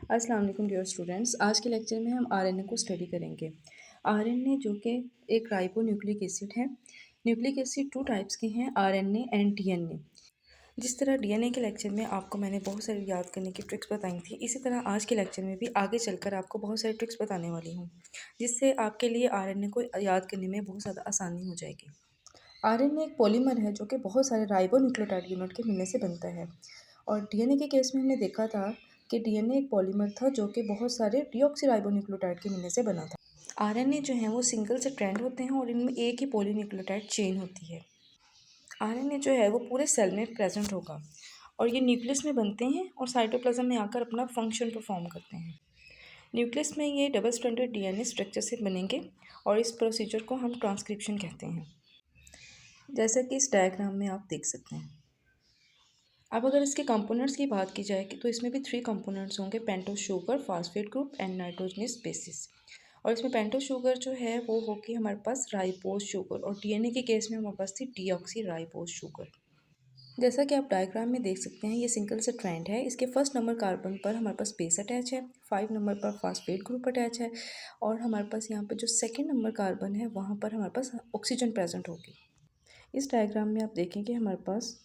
अस्सलाम वालेकुम dear students. आज के लेक्चर में हम आरएनए को स्टडी करेंगे। आरएनए जो कि एक राइबो न्यूक्लिक एसिड है। न्यूक्लिक एसिड टू टाइप्स के हैं, आरएनए एंड डीएनए। जिस तरह डीएनए के लेक्चर में आपको मैंने बहुत सारी याद करने की ट्रिक्स बताई थी, इसी तरह आज के लेक्चर में भी आगे चलकर आपको बहुत सारी ट्रिक्स बताने वाली हूँ, जिससे आपके लिए आरएनए को याद करने में बहुत ज़्यादा आसानी हो जाएगी। आरएनए एक पॉलीमर है जो कि बहुत सारे राइबो न्यूक्लियोटाइड यूनिट के मिलने से बनता है। और डीएनए के केस में हमने देखा था कि डीएनए एक पॉलीमर था जो कि बहुत सारे डीऑक्सी न्यूक्लियोटाइड के मिलने से बना था। आरएनए जो है वो सिंगल से स्ट्रैंड होते हैं और इनमें एक ही पॉलीन्यूक्लियोटाइड चेन होती है। आरएनए जो है वो पूरे सेल में प्रेजेंट होगा और ये न्यूक्लियस में बनते हैं और साइटोप्लाज्म में आकर अपना फंक्शन परफॉर्म करते हैं। न्यूक्लियस में ये डबल स्ट्रैंडेड डीएनए स्ट्रक्चर से बनेंगे और इस प्रोसीजर को हम ट्रांसक्रिप्शन कहते हैं, जैसा कि इस डायग्राम में आप देख सकते हैं। अब अगर इसके कंपोनेंट्स की बात की जाए तो इसमें भी 3 कंपोनेंट्स होंगे: pentose sugar, phosphate group and nitrogenous bases. और इसमें पेंटोस शुगर जो है वो होगी हमारे पास राइबोज शुगर, और डीएनए के केस में हमारे पास थी डीऑक्सी राइबोज शुगर। जैसा कि आप डायग्राम में देख सकते हैं, ये सिंगल से ट्रेंड है। इसके फर्स्ट नंबर कार्बन पर हमारे पास बेस अटैच है, 5 नंबर पर फास्फेट ग्रुप अटैच है, और हमारे पास यहाँ पर जो सेकेंड नंबर कार्बन है वहाँ पर हमारे पास ऑक्सीजन प्रेजेंट होगी। इस डायग्राम में आप देखेंगे हमारे पास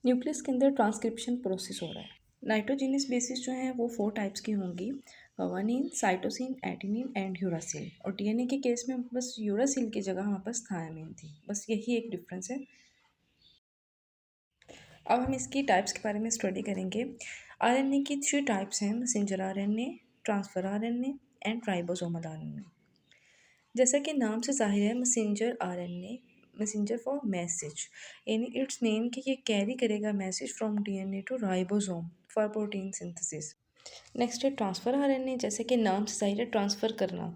न्यूक्लियस के अंदर ट्रांसक्रिप्शन प्रोसेस हो रहा है। नाइट्रोजीनियस बेसिस जो हैं वो 4 टाइप्स की होंगी: guanine, cytosine, adenine and uracil. और डीएनए के केस में बस यूरासिल की जगह हमारे पास थायामीन थी, बस यही एक डिफरेंस है। अब हम इसकी टाइप्स के बारे में स्टडी करेंगे। आरएनए की 3 टाइप्स हैं: messenger RNA, transfer RNA and ribosomal RNA. जैसा कि नाम से ज़ाहिर है, messenger RNA, messenger for message, यानी इट्स मीन कि ये कैरी करेगा message from DNA to ribosome for protein synthesis. Next है ट्रांसफ़र आरएनए। जैसे कि नाम से ज़ाहिर है, ट्रांसफ़र करना।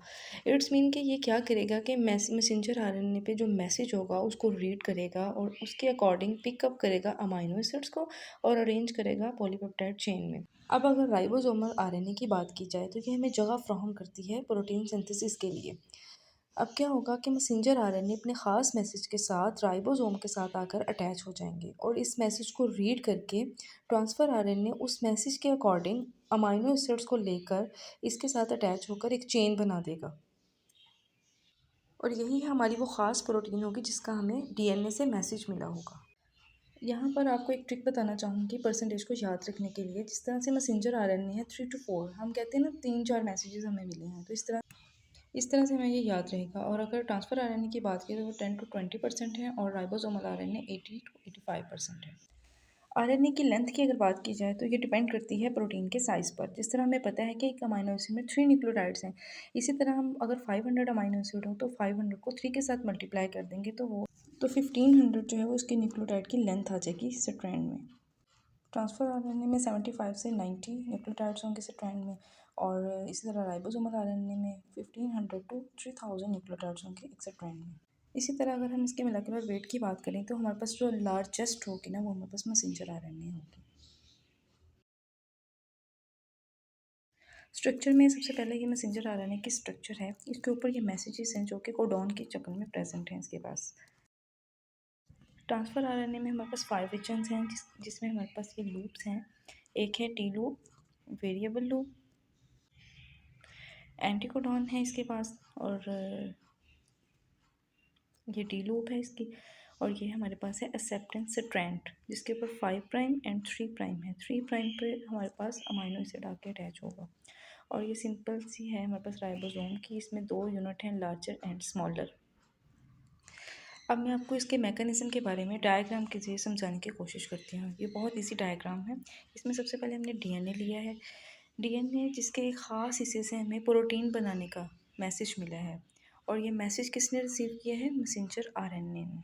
इट्स मीन कि ये क्या करेगा कि मैसेंजर आरएनए पे जो मैसेज होगा उसको रीड करेगा और उसके अकॉर्डिंग पिकअप करेगा अमाइनो एसिड्स को और अरेंज करेगा पॉलीपेप्टाइड चेन में। अब अगर राइबोसोमल आरएनए की बात की जाए तो ये हमें जगह फ्राहम करती है प्रोटीन सिंथेसिस के लिए। अब क्या होगा कि मैसेंजर आरएनए अपने ख़ास मैसेज के साथ राइबोसोम के साथ आकर अटैच हो जाएंगे और इस मैसेज को रीड करके ट्रांसफ़र आरएनए उस मैसेज के अकॉर्डिंग अमाइनो एसिड्स को लेकर इसके साथ अटैच होकर एक चेन बना देगा, और यही हमारी वो ख़ास प्रोटीन होगी जिसका हमें डीएनए से मैसेज मिला होगा। यहाँ पर आपको एक ट्रिक बताना चाहूँगी परसेंटेज को याद रखने के लिए। जिस तरह से मैसेंजर आरएनए है 3 to 4, हम कहते हैं ना 3-4 मैसेजेस हमें मिले हैं, तो इस तरह से हमें ये याद रहेगा। और अगर ट्रांसफ़र आरएनए की बात करें तो वो 10 to 20% है और राइबोसोमल आरएनए 80 to 85% है। आरएनए की लेंथ की अगर बात की जाए तो ये डिपेंड करती है प्रोटीन के साइज़ पर। जिस तरह हमें पता है कि एक अमाइनो एसिड में 3 न्यूक्लियोटाइड्स हैं, इसी तरह हम अगर 500 अमाइनो एसिड हो तो 500 को 3 के साथ मल्टीप्लाई कर देंगे तो 1500 जो है वो उसके न्यूक्लियोटाइड की लेंथ आ जाएगी स्ट्रैंड में। ट्रांसफ़र आरएनए में 75 से 90 न्यूक्लियोटाइड्स होंगे स्ट्रैंड में, और इसी तरह राइबोसोमल आरएनए में 1500 to 3000 न्यूक्लियोटाइड्स होंगे एक स्ट्रैंड में। इसी तरह अगर हम इसके मोलेकुलर वेट की बात करें तो हमारे पास जो लार्जेस्ट होगी ना वो हमारे पास मैसेंजर आरएनए होगी। स्ट्रक्चर में सबसे पहले ये मैसेंजर आरएनए की स्ट्रक्चर है। इसके ऊपर ये मैसेजेस हैं जो कि कोडॉन की शक्ल में प्रेजेंट हैं इसके पास। ट्रांसफ़र आरएनए में हमारे पास 5 रीजन्स हैं जिसमें हमारे पास ये लूप्स हैं। एक है T loop, variable loop, anticodon है इसके पास, और ये डी लूप है इसकी। और ये हमारे पास है एक्सेप्टेंस स्ट्रैंड जिसके ऊपर 5 प्राइम एंड 3 प्राइम है। 3 प्राइम पे हमारे पास अमाइनो एसिड आके अटैच होगा। और ये सिंपल सी है हमारे पास राइबोसोम की। इसमें 2 यूनिट हैं, लार्जर एंड स्मॉलर। अब मैं आपको इसके मैकेनिज्म के बारे में डायग्राम के ज़रिए समझाने की कोशिश करती हूँ। ये बहुत इजी डायग्राम है। इसमें सबसे पहले हमने डीएनए लिया है। डीएनए जिसके एक ख़ास हिस्से से हमें प्रोटीन बनाने का मैसेज मिला है, और ये मैसेज किसने रिसीव किया है? मैसेंजर आरएनए ने।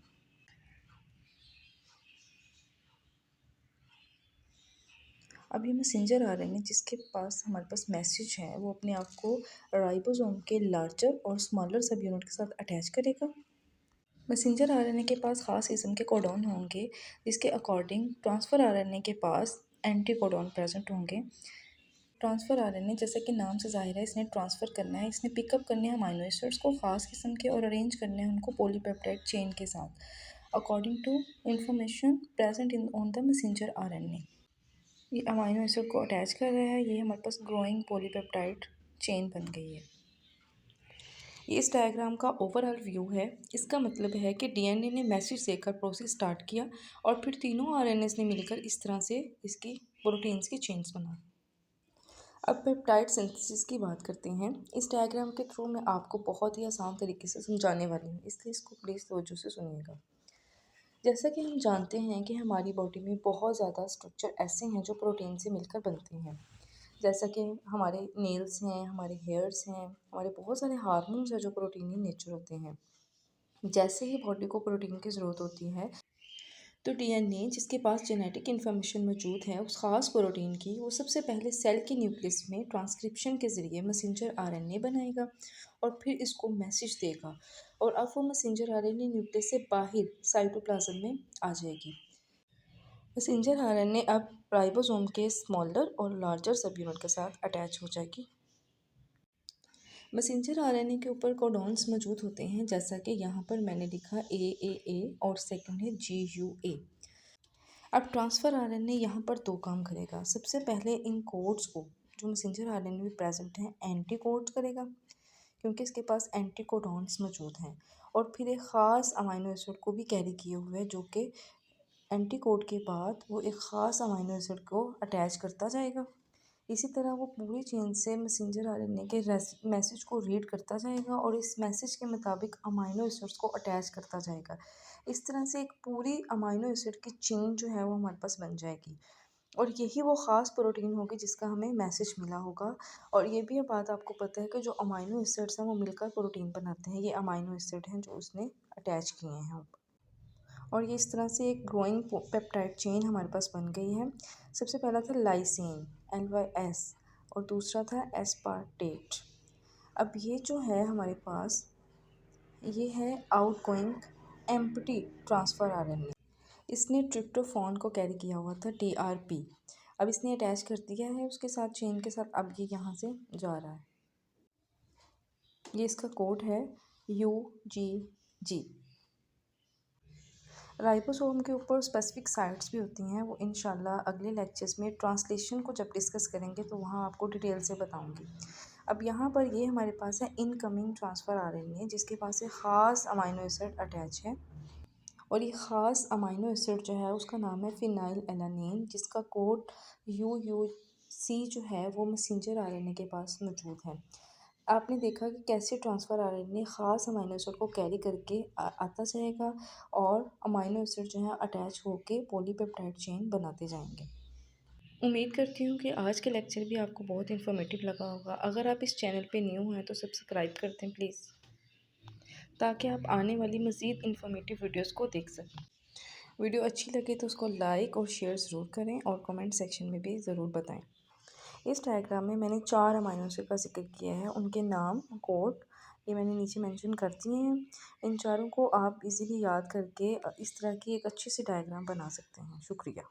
अब ये मैसेंजर आरएनए जिसके पास हमारे पास मैसेज है वो अपने आप को राइबोसोम के लार्जर और स्मॉलर सब यूनिट के साथ अटैच करेगा। मैसेंजर आरएनए के पास ख़ास किस्म के कोडॉन होंगे जिसके अकॉर्डिंग ट्रांसफ़र आरएनए के पास एंटी कोडॉन प्रेजेंट होंगे। ट्रांसफ़र आरएनए जैसे कि नाम से ज़ाहिर है, इसने ट्रांसफ़र करना है, इसने पिकअप करने हैं अमाइनो एसिड्स को ख़ास किस्म के और अरेंज करने हैं उनको पॉलीपेप्टाइड चेन के साथ according to information present in on the messenger RNA. ये अमाइनो एसिड को अटैच कर रहा है, ये हमारे पास ग्रोइंग पॉलीपेप्टाइड चेन बन गई है। ये इस डायग्राम का ओवरऑल व्यू है। इसका मतलब है कि डीएनए ने मैसेज देकर प्रोसेस स्टार्ट किया और फिर तीनों आरएनएस ने मिलकर इस तरह से इसकी प्रोटीन्स की चेन्स बना। अब पेप्टाइड सिंथेसिस की बात करते हैं। इस डायग्राम के थ्रू मैं आपको बहुत ही आसान तरीके से समझाने वाली हूँ, इसलिए इसको प्लीज़ तवज्जो से सुनिएगा। जैसा कि हम जानते हैं कि हमारी बॉडी में बहुत ज़्यादा स्ट्रक्चर ऐसे हैं जो प्रोटीन से मिलकर बनते हैं। जैसा कि हमारे नेल्स हैं, हमारे हेयर्स हैं, हमारे बहुत सारे हार्मोन्स हैं जो प्रोटीन इन नेचर होते हैं। जैसे ही बॉडी को प्रोटीन की ज़रूरत होती है, तो डीएनए जिसके पास जेनेटिक इन्फॉर्मेशन मौजूद है उस खास प्रोटीन की, वो सबसे पहले सेल के न्यूक्लियस में ट्रांसक्रिप्शन के ज़रिए मैसेंजर आरएनए बनाएगा और फिर इसको मैसेज देगा, और अब वो मैसेंजर आरएनए न्यूक्लियस से बाहर साइटोप्लाज्म में आ जाएगी। मैसेंजर आरएनए अब राइबोसोम के स्मॉलर और लार्जर सब यूनिट के साथ अटैच हो जाएगी। मैसेंजर आरएनए के ऊपर कोडॉन्स मौजूद होते हैं, जैसा कि यहाँ पर मैंने लिखा ए और सेकंड है GUA। अब ट्रांसफ़र आरएनए यहाँ पर दो काम करेगा। सबसे पहले इन कोड्स को, जो मैसेंजर आरएनए में प्रेजेंट हैं, एंटी कोड करेगा क्योंकि इसके पास एंटी कोडॉन्स मौजूद हैं, और फिर एक ख़ास अमाइनो एसिड को भी कैरी किए हुए है जो कि एंटी कोड के बाद वो एक ख़ास अमाइनो एसिड को अटैच करता जाएगा। इसी तरह वो पूरी चेन से मैसेंजर आरएनए के मैसेज को रीड करता जाएगा और इस मैसेज के मुताबिक अमाइनो एसिड्स को अटैच करता जाएगा। इस तरह से एक पूरी अमाइनो एसिड की चेन जो है वो हमारे पास बन जाएगी, और यही वो ख़ास प्रोटीन होगी जिसका हमें मैसेज मिला होगा। और ये भी बात आपको पता है कि जो अमाइनो एसिड्स हैं वो मिलकर प्रोटीन बनाते हैं। ये अमाइनो एसिड हैं जो उसने अटैच किए हैं, और ये इस तरह से एक ग्रोइंग पेप्टाइड चेन हमारे पास बन गई है। सबसे पहला था लाइसिन LYS, और दूसरा था एस्पार्टेट। अब ये जो है हमारे पास, ये है आउटगोइंग एम्प्टी ट्रांसफ़र आरएनए। इसने ट्रिप्टोफान को कैरी किया हुआ था TRP। अब इसने अटैच कर दिया है उसके साथ, चेन के साथ। अब ये यहाँ से जा रहा है। ये इसका कोड है UGG। राइबोसोम के ऊपर स्पेसिफिक साइट्स भी होती हैं, वो इंशाल्लाह अगले लेक्चर्स में ट्रांसलेशन को जब डिस्कस करेंगे तो वहाँ आपको डिटेल से बताऊंगी। अब यहाँ पर ये हमारे पास है इनकमिंग ट्रांसफ़र आरएनए जिसके पास एक ख़ास अमाइनो एसिड अटैच है, और ये ख़ास अमाइनो एसिड जो है उसका नाम है फिनाइल एलानिन, जिसका कोड UUC जो है वो मैसेंजर आरएनए के पास मौजूद है। आपने देखा कि कैसे ट्रांसफ़र आरएनए ख़ास अमाइनो एसिड को कैरी करके आता जाएगा, और अमाइनो एसिड जो है अटैच होके पॉलीपेप्टाइड चेन बनाते जाएंगे। उम्मीद करती हूँ कि आज के लेक्चर भी आपको बहुत इन्फॉर्मेटिव लगा होगा। अगर आप इस चैनल पे न्यू हैं तो सब्सक्राइब कर दें प्लीज़, ताकि आप आने वाली मज़ीद इन्फॉर्मेटिव वीडियोस को देख सकें। वीडियो अच्छी लगे तो उसको लाइक और शेयर ज़रूर करें, और कमेंट सेक्शन में भी ज़रूर बताएं। इस डायग्राम में मैंने 4 अमाइनो एसिड का जिक्र किया है, उनके नाम, कोड ये मैंने नीचे मेंशन कर दिए हैं। इन चारों को आप इजीली याद करके इस तरह की एक अच्छी सी डायग्राम बना सकते हैं। शुक्रिया।